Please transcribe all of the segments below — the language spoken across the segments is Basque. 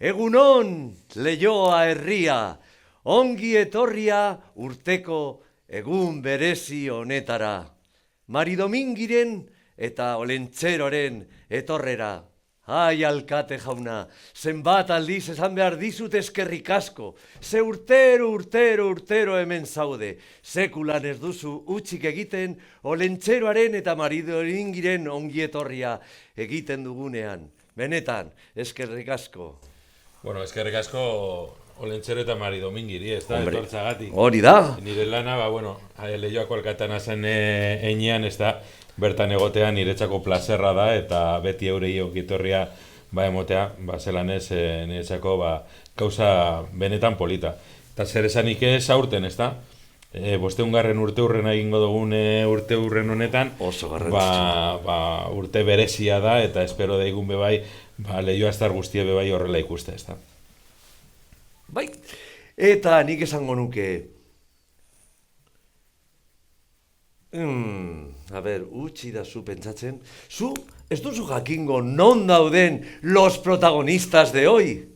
Egunon, Leioa herria, ongi etorria urteko egun berezi honetara. Maridomingiren eta Olentzeroren etorrera. Ai, alkate jauna, zenbat aldiz esan behar dizut eskerrik asko. Ze urtero hemen zaude. Sekulan ez duzu utzik egiten Olentzeroaren eta Maridomingiren ongi etorria egiten dugunean. Benetan, eskerrik asko. Bueno, eskerrik asko Olentzero eta Maridomingiri, ez da, etortzagatik. Hori da. Nire lana, Leioako alkatana zen einean, ez da, bertan egotea niretzako plazerra da, eta beti eurei ongitorria emotea, zelan ez, niretzako gauza benetan polita. Eta zer esanik ez aurten, ez da? Bosteungarren urte hurrena egingo dugun urte hurren honetan, oso garrantzitsua. Urte berezia da, eta espero daigun bebai, Leioa estar guztie bebai horrela ikuste, ez da. Bai, eta nik esango nuke, utzi da zu pentsatzen, zu ez duzu jakingo non dauden los protagonistas de hoy,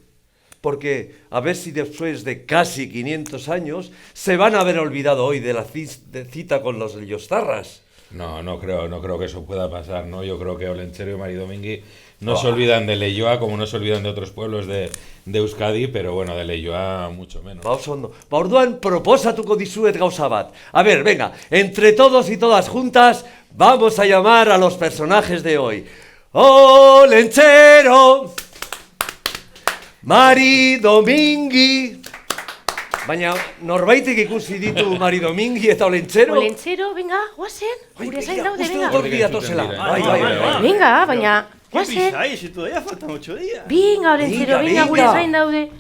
porque a ver si después de casi 500 años se van a haber olvidado hoy de la cita con los leyostarras. No creo que eso pueda pasar, ¿no? Yo creo que Olentzero y Maridomingui no se olvidan de Leioa como no se olvidan de otros pueblos de Euskadi, pero bueno, de Leioa mucho menos. Orduan proposatuko dizuet gauza bat. A ver, venga, entre todos y todas juntas vamos a llamar a los personajes de hoy. Olentzero, Maridomingui. Baina, norbaitek ikusi ditu Maridomingi eta Olentzero? Olentzero, venga, guazen, gure zain daude, venga. Uste dut datozela. Venga, baina, guazen. Si todavía faltan 8 días. Venga, Olentzero, venga, gure zain daude.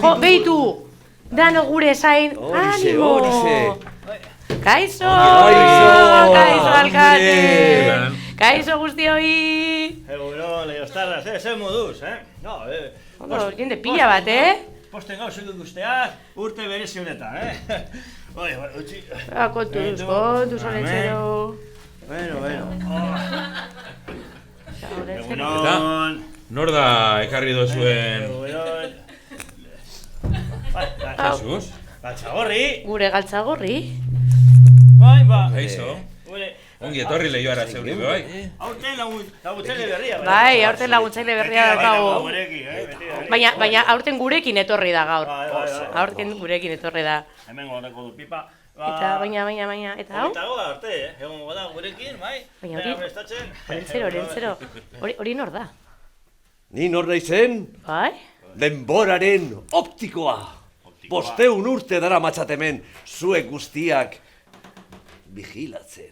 Jo, behitu, dano gure zain, animo. Kaixo, kaixo alkate. Kaixo guztioi. Egunon, leiostarras, zer moduz, No, jende pila bat, Posten gauzuk ikusteaz, urte berezi honetan, utzi. Kontuz, Olentzero. Bueno. Egunon. Nor da ekarri dozuen... Egunon. Jesus? Galtzagorri. Gure galtzagorri. Kaixo. Ongi etorri Leioara zeuri, bai? Aurten laguntzaile berria. Bai, aurten laguntzaile berria daukagu. Baina aurten gurekin etorri da gaur. Aurten gurekin etorri da. Hemen gorreko du pipa. Eta baina, eta hau? Eta goda arte, egon goda gurekin, bai? Baina Olentzero, hori nor da? Ni nor naizen? Bai? Denboraren optikoa. 500 urte dara matxatemen zuek guztiak vigilatzen.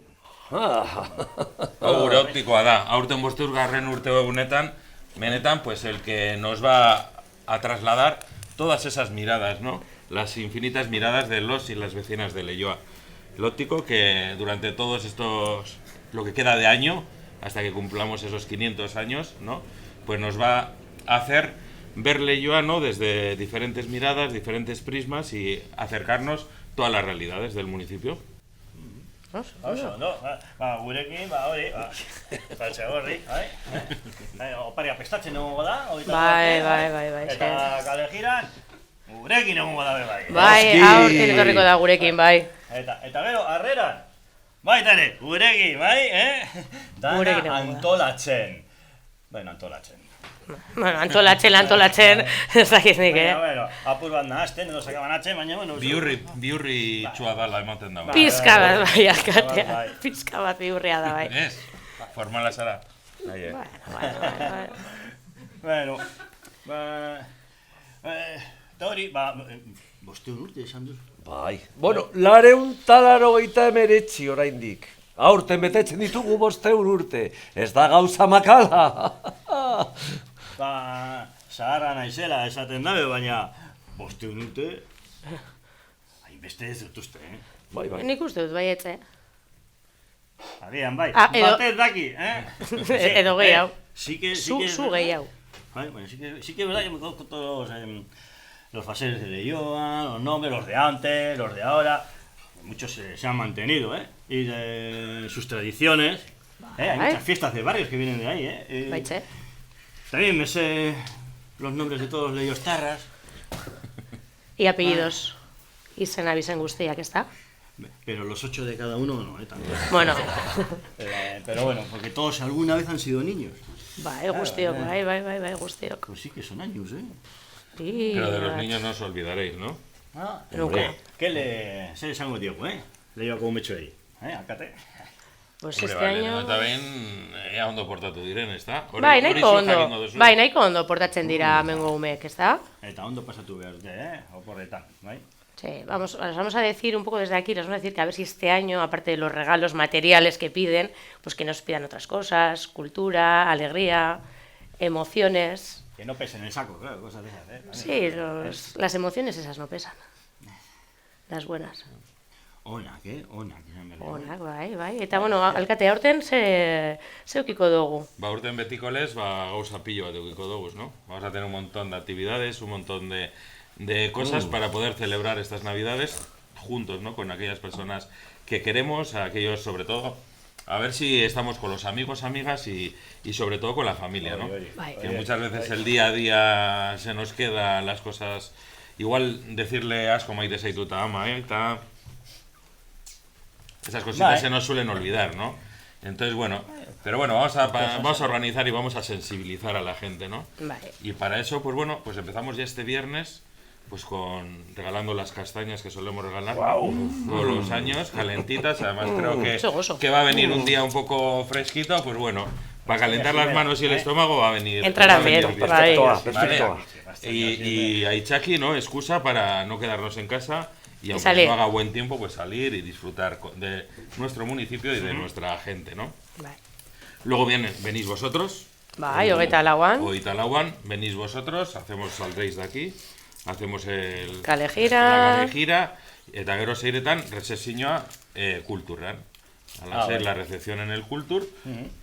Hau gure optikoa da, aurten 500 urte egunetan, benetan, pues el que nos va a trasladar todas esas miradas, ¿no? Las infinitas miradas de los y las vecinas de Leioa. El óptico que durante todos estos, lo que queda de año, hasta que cumplamos esos 500 años, ¿no? Pues nos va a hacer ver Leioa, ¿no? Desde diferentes miradas, diferentes prismas y acercarnos todas las realidades del municipio. Oso, no? Gurekin, hori, galtzagorri, oparia pestatzen egongo da, Bai. Eta kalejiran, gurekin egongo da, bai. Bai, aurten etorriko da gurekin, bai. Eta gero, harreran, baita ere, gurekin, bai, Dana antolatzen. Bueno, antolatzen, ez dakiz nik, Bueno, apur bat nahazten, edo sakabanatzen, baina, bueno... Biurri txua dala ematen da, bai. Pizka bat, bai, alkatea. Pizka bat biurria da, bai. Ez, formala zara. Bueno, eta hori, 500 urte esan duz. Bai, bueno, 289 oraindik. Aurten betetzen ditugu 500 urte. Ez da gauza makala. Zaharra naizela esaten dabe, baina 500 urte... Hainbeste ez dut uste, Bai. Nik uste dut, bai etxe. Agian, bai, batez daki, Edo gehiago. Zu gehiago. Bueno, sí que es verdad que me conozco todos los faseres de Leioa, los nombres, los de antes, los de ahora. Muchos se han mantenido, y de sus tradiciones. Hay muchas fiestas de barrios que vienen de ahí, Baiche. También me sé los nombres de todos los leiostarras. Y apellidos. Izen abizen guztiak, ez da? Pero los 8 de cada uno no, tanto. Bueno. Pero bueno, porque todos alguna vez han sido niños. Bai, guztiok, bai, guztiok. Pues sí que son años, ¿eh? Sí, Pero de los niños no os olvidaréis, ¿no? Ah, Nunca. Zer esango diogu, Lehiako metxoei. Akate? Pues Hombre, este año... Eta behin, ea ondo portatu diren, ez da? Bai, nahiko ondo portatzen dira mengo umeek, ez da? Eta ondo pasatu behar dute, oporretan, bai? Sí, vamos a decir un poco desde aquí, les vamos a decir que a ver si este año, aparte de los regalos materiales que piden, pues que nos pidan otras cosas, cultura, alegría, emociones. Que no pesen el saco, claro, cosas de esas, Sí, las emociones esas no pesan. Las buenas. Onak, onak. Onak, bai. Eta, bueno, alkate, aurten ze eukiko dugu? Ba, urten betiko lez, gauza pillo bat eukiko dugu, ¿no? Vamos a tener un montón de actividades, un montón de cosas para poder celebrar estas Navidades juntos, ¿no? Con aquellas personas que queremos, a aquellos, sobre todo, a ver si estamos con los amigos, amigas y sobre todo con la familia, ¿no? Que muchas veces el día a día se nos quedan las cosas... Igual decirle asko maite zaituta ama, eta... Esas cositas se nos suelen olvidar, ¿no? Entonces, bueno, pero bueno, vamos a organizar y vamos a sensibilizar a la gente, ¿no? Vale. Y para eso, pues bueno, pues empezamos ya este viernes, pues regalando las castañas que solemos regalar todos los años, calentitas. Además creo que va a venir un día un poco fresquito, pues bueno, para calentar las manos y el estómago va a venir. Entrará bien, perfecto. Y hay Chucky, ¿no? Excusa para no quedarnos en casa. Y aunque no haga buen tiempo, pues salir y disfrutar de nuestro municipio y de nuestra gente, ¿no? Vale. Luego venís vosotros. Bai, hogeita lauan. Hogeita lauan, venís vosotros, saldréis de aquí, hacemos la Kalejira, eta gero seiretan, rezesioa kulturran. A ser la recepción en el Kultur,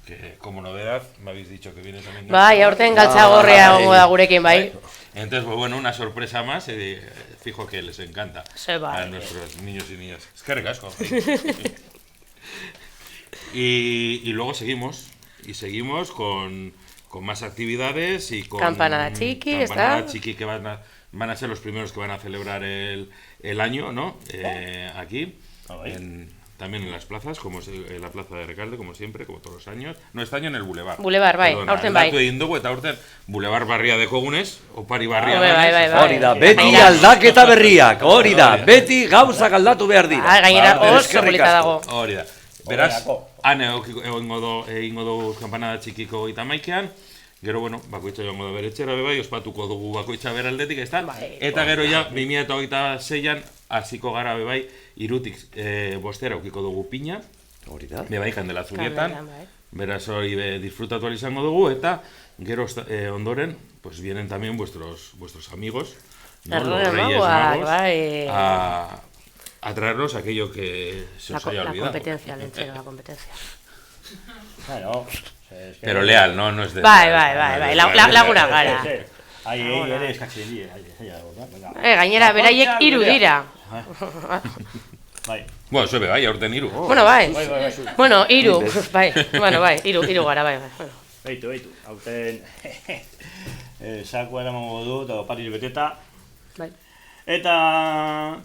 que como novedad me habéis dicho que viene también... Bai, aurten galtzagorria gongo da gurekin, bai. Entonces, pues bueno, una sorpresa más, fijo que les encanta bai. a nuestros niños y niñas. Es que recasco. Y luego seguimos con más actividades y con... Campanada Chiqui, ¿está? Campanada Chiqui, que van a ser los primeros que van a celebrar el año, ¿no? Aquí, también en las plazas, como es en la plaza de Recalde, como siempre, como todos los años. No, este año en el Boulevard. Boulevard, bai, aurten bai. Aldatu egin dugu, eta aurten Boulevard barria dekogunez, opari barria bai. Hori da, beti aldaketa berriak, hori da, beti gauzak aldatu behar dira. Gainera, oso polita dago. Hori da. Beraz, han egingo dugu Campanada Txikiko 31ean, gero, bueno, bakoitza joango da bere etxera, bai, ospatuko dugu bakoitza bere aldetik, ez da? Eta gero ja, 2026an, hasiko gara, bai, irutik bostera ukiko dugu pina, hori da, bai, Kandela Zurietan, beraz hori disfrutatu ahal izango dugu, eta gero ondoren, pues vienen también vuestros amigos, ¿no? Los Reyes Magos, a traernos aquello que se os haya olvidado. La competencia, le entrego la competencia. Bueno, pero leal, no es de... Bai, laguna gara. Ahí eres cachilí. Gainera, beraiek 3 dira. Bai. Bueno, zue bai, aurten 3. Bueno, bai. Bueno, 3, bai. Bueno, bai, 3 gara, bai. Beitu. Aurten sakoa eramango dut, opariz beteta. Bai. Eta...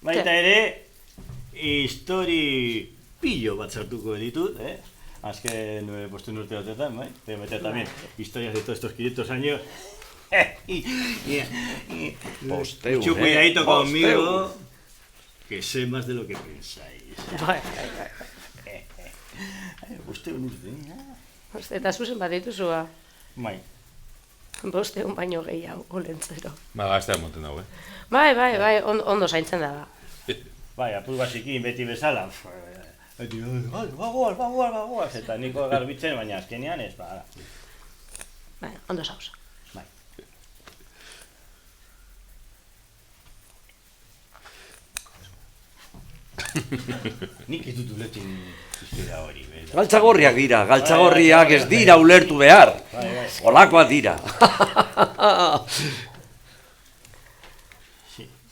Baita ere, histori pillo bat sartuko ditut, Azken postuen urte batetan, bai? Te meter también historias de todos estos 500 años. Mucho cuidadito conmigo, que sé más de lo que pensáis. Bosteun urte, Eta zuzen bat dituzu, ba? Bai. Bosteun baino gehiago, olentzero. Ba, gaztea monten dago, Bai, ondo zaintzen da. Bai, apur basikin beti bezala. Bagoaz, eta niko garbitzen, baina azkenean ez, Bai, ondo zauz. Bai. Nik ez dut ulertzen historia hori, Galtzagorriak dira, galtzagorriak ez dira ulertu behar. Olakoak dira.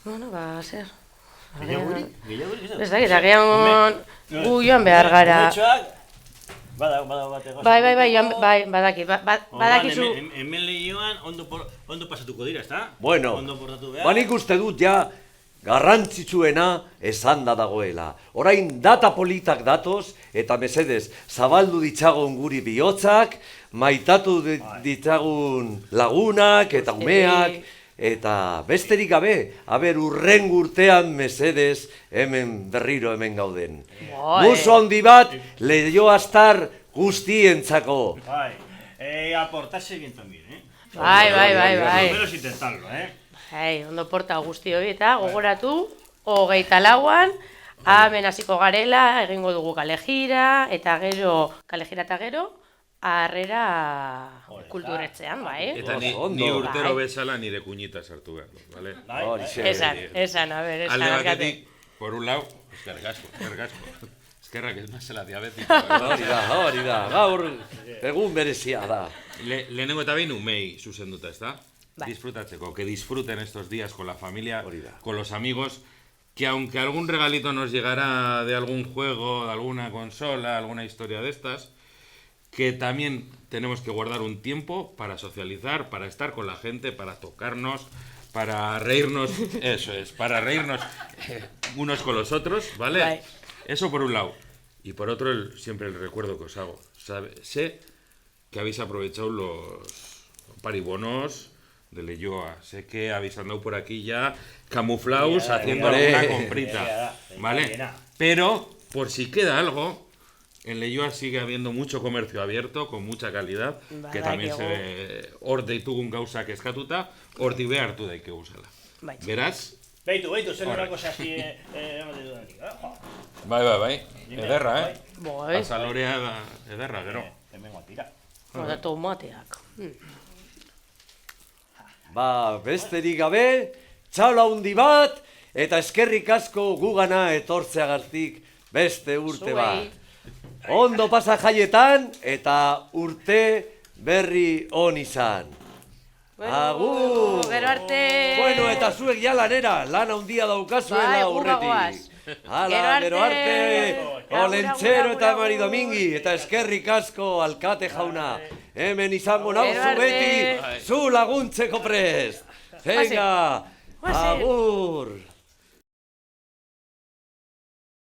Bueno, ba, zer. Gehiaguri? Ez da, eta gehiagon gu joan behar gara. Bai, joan, bai, badakizu. Hemen lehioan ondo pasatuko dira, ezta? Bueno, Ondo portatu behar. nik uste dut ja garrantzitsuena esan da dagoela. Orain data politak datoz, eta mesedez, zabaldu ditzagun guri bihotzak, maitatu ditzagun lagunak eta umeak, eta besterik gabe, aber urren urtean mesedez, hemen berriro hemen gauden. Muso handi bat, Leioastar guztientzako. Bai, aportarse bien también, eh? Bai. Por menos intentarlo, eh? Bai, ondo porta guzti hori eta gogoratu, 24an, hemen hasiko garela, egingo dugu kalejira, eta gero, harrera kulturetzean, bai. Eta ni urtero bezala nire kuñita sartu behar, ¿vale? Esan, a ver, Alde batetik, por un lado, eskerrik asko. Eskerrak ez nazela diabetiko. Hori da, gaur egun berezia da. Lehenengo eta behin umei zuzenduta, ¿está? Disfrutatzeko, que disfruten estos días con la familia, con los amigos, que aunque algún regalito nos llegará de algún juego, de alguna consola, alguna historia de estas, que también tenemos que guardar un tiempo para socializar, para estar con la gente, para tocarnos, para reírnos, eso es, para reírnos unos con los otros, ¿vale? Bye. Eso por un lado. Y por otro, siempre el recuerdo que os hago. Sé que habéis aprovechado los paribonos de Leioa. Sé que habéis andado por aquí ya camuflados haciendo alguna comprita, ¿vale? Pero, por si queda algo, en Leioa sigue habiendo mucho comercio abierto, con mucha calidad, que también se ve hor ditugun gauzak eskatuta, hortik behartu daike usala. Beraz? Beitu, zer horako zazki ematen dudanik. Bai. Ederra, eh? Bai. Azalorea da ederra, gero. Hemen guatira. Eta tomateak. Besterik gabe, txaula handi bat, eta eskerrik asko gugana etortzeagatik beste urte bat. Ondo pasa jaietan, eta urte berri on izan. Agur! Gero arte! Bueno, eta zuek ja lanera, lan handia daukazuela urretik. Hala, gero arte! Olentzero eta Mari Domingi, eta eskerrik asko alkate jauna. Hemen izango nauzu beti, zu laguntzeko prest. Venga, agur!